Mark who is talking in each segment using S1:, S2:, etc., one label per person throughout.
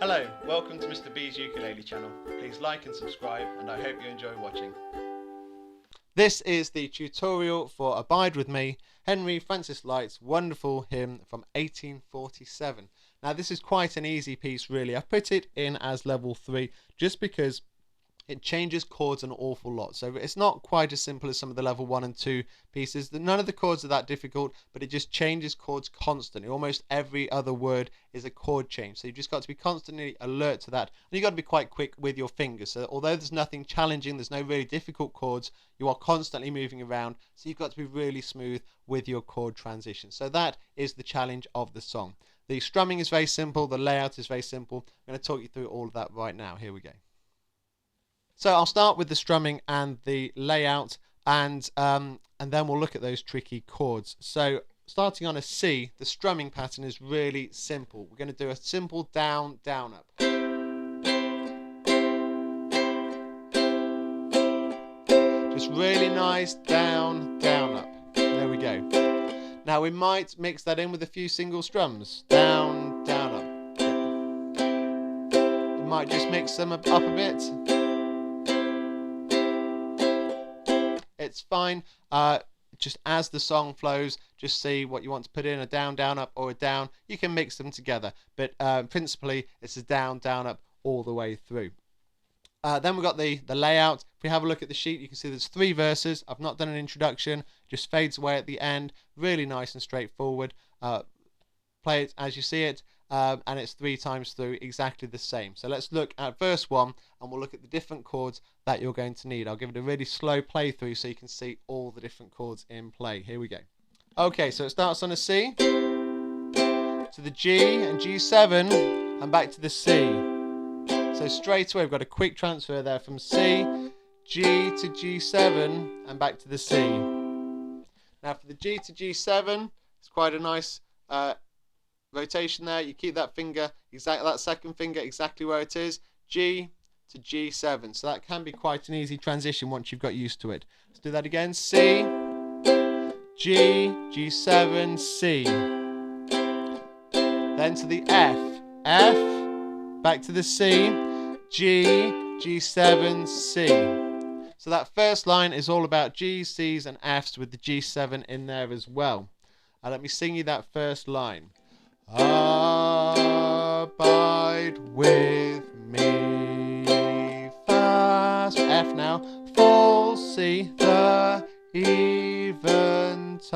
S1: Hello, welcome to Mr. B's Ukulele channel. Please like and subscribe, and I hope you enjoy watching. This is the tutorial for Abide With Me, Henry Francis Light's wonderful hymn from 1847. Now this is quite an easy piece really. I've put it in as level 3 just because it changes chords an awful lot. So it's not quite as simple as some of the level 1 and 2 pieces. None of the chords are that difficult, but it just changes chords constantly. Almost every other word is a chord change. So you've just got to be constantly alert to that. And you've got to be quite quick with your fingers. So although there's nothing challenging, there's no really difficult chords, you are constantly moving around. So you've got to be really smooth with your chord transition. So that is the challenge of the song. The strumming is very simple. The layout is very simple. I'm going to talk you through all of that right now. Here we go. So I'll start with the strumming and the layout, and then we'll look at those tricky chords. So starting on a C, the strumming pattern is really simple. We're going to do a simple down, down, up. Just really nice down, down, up. There we go. Now we might mix that in with a few single strums. Down, down, up. You might just mix them up a bit. It's fine. Just as the song flows, just see what you want to put in, a down, down, up, or a down. You can mix them together, but principally it's a down, down, up all the way through. Then we've got the layout. If we have a look at the sheet, you can see there's 3 verses. I've not done an introduction, just fades away at the end. Really nice and straightforward. Play it as you see it, and it's 3 times through exactly the same. So let's look at verse 1, and we'll look at the different chords that you're going to need. I'll give it a really slow playthrough so you can see all the different chords in play. Here we go. Okay, so it starts on a C, to the G and G7, and back to the C. So straight away we've got a quick transfer there from C, G to G7, and back to the C. Now for the G to G7, it's quite a nice rotation there. You keep that finger, that second finger exactly where it is. G to G7. So that can be quite an easy transition once you've got used to it. Let's do that again. C, G, G7, C. Then to the F. F, back to the C, G, G7, C. So that first line is all about G's, C's and F's with the G7 in there as well. Let me sing you that first line. Abide with me fast. F now. Full C, the eventide.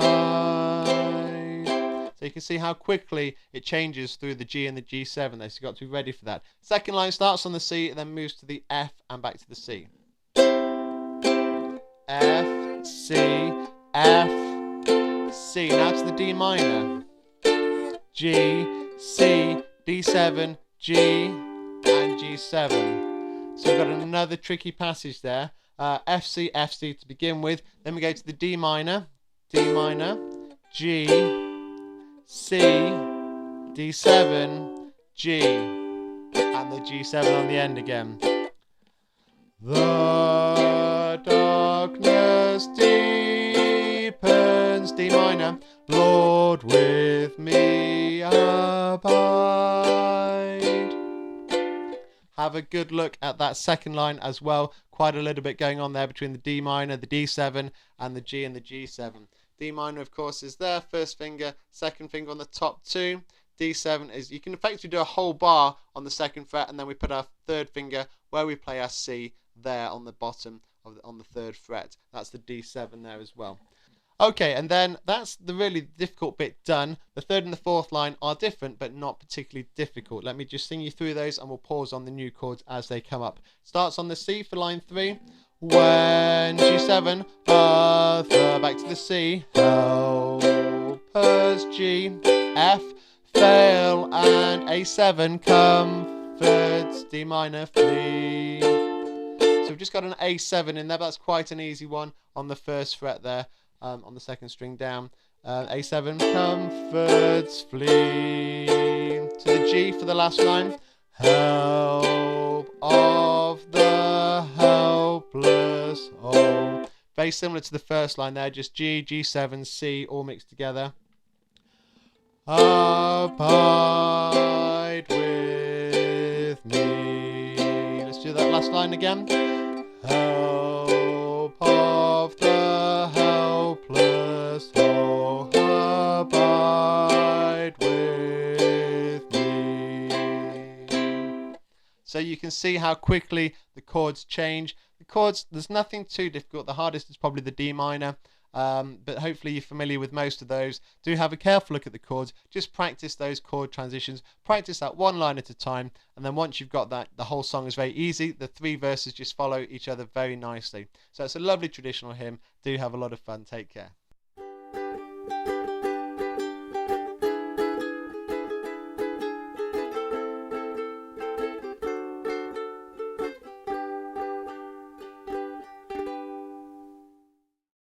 S1: So you can see how quickly it changes through the G and the G7 there. So you've got to be ready for that. Second line starts on the C and then moves to the F and back to the C. F, C, F, C. Now to the D minor. G, C, D7, G, and G7. So we've got another tricky passage there. F, C, F, C to begin with. Then we go to the D minor, G, C, D7, G, and the G7 on the end again. The darkness deepens, D minor. Lord, with me abide. Have a good look at that second line as well. Quite a little bit going on there between the D minor, the D7, and the G and the G7. D minor, of course, is there. First finger, second finger on the top 2. D7 is, you can effectively do a whole bar on the 2nd fret, and then we put our 3rd finger where we play our C there on the bottom, on the 3rd fret. That's the D7 there as well. Okay, and then that's the really difficult bit done. The 3rd and the 4th line are different, but not particularly difficult. Let me just sing you through those, and we'll pause on the new chords as they come up. Starts on the C for line 3. When G7, other, back to the C. Help us, G, F, fail, and A7, comfort, D minor, flee. So we've just got an A7 in there, but that's quite an easy one on the 1st fret there. On the 2nd string down. A7, comforts, flee. To the G for the last line. Help of the helpless all. Very similar to the first line there, just G, G7, C, all mixed together. Abide with again. Help of the helpless, oh, abide with me. So you can see how quickly the chords change. The chords, there's nothing too difficult. The hardest is probably the D minor. But hopefully you're familiar with most of those. Do have a careful look at the chords. Just practice those chord transitions. Practice that one line at a time. And then once you've got that, the whole song is very easy. The 3 verses just follow each other very nicely. So it's a lovely traditional hymn. Do have a lot of fun. Take care.